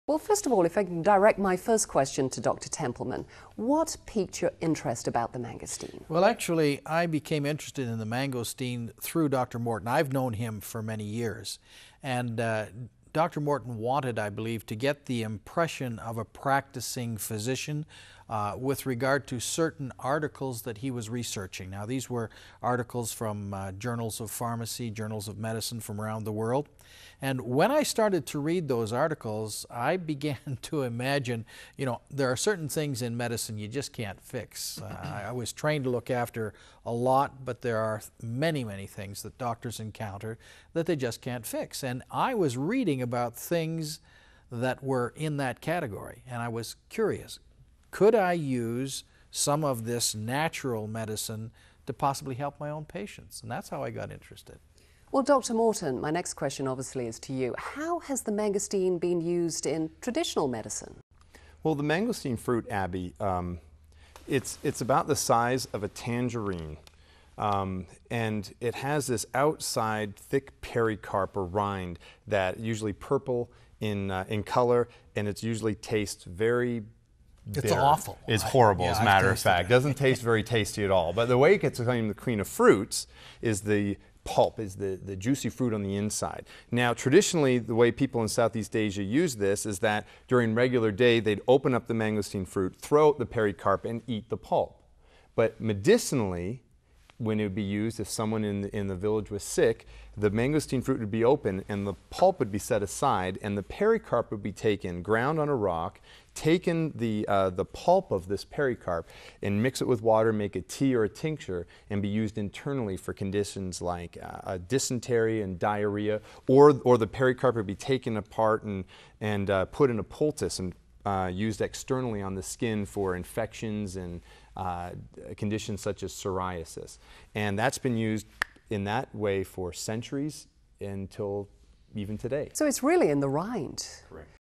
Well, first of all, if I can direct my first question to Dr. Templeman, what piqued your interest about the mangosteen? Well, actually, I became interested in the mangosteen through Dr. Morton. I've known him for many years, and Dr. Morton wanted, I believe, to get the impression of a practicing physician with regard to certain articles that he was researching. Now, these were articles from journals of pharmacy, journals of medicine from around the world. And when I started to read those articles, I began to imagine, there are certain things in medicine you just can't fix. I was trained to look after a lot, but there are many, many things that doctors encounter that they just can't fix. And I was reading about things that were in that category, and I was curious. Could I use some of this natural medicine to possibly help my own patients? And that's how I got interested. Well, Dr. Morton, my next question obviously is to you. How has the mangosteen been used in traditional medicine? Well, the mangosteen fruit, Abby, it's about the size of a tangerine. And it has this outside thick pericarp or rind that usually purple in color, and it usually tastes very bitter. It's awful. It's horrible, as a matter of fact. It doesn't taste very tasty at all. But the way it gets become the queen of fruits is the pulp, is the juicy fruit on the inside. Now, traditionally, the way people in Southeast Asia use this is that during regular day, they'd open up the mangosteen fruit, throw out the pericarp, and eat the pulp. But medicinally, when it would be used, if someone in the village was sick, the mangosteen fruit would be open and the pulp would be set aside and the pericarp would be taken, ground on a rock, taken the pulp of this pericarp and mix it with water, make a tea or a tincture, and be used internally for conditions like dysentery and diarrhea, or the pericarp would be taken apart and put in a poultice and used externally on the skin for infections and conditions such as psoriasis. And that's been used in that way for centuries until even today. So it's really in the rind. Correct.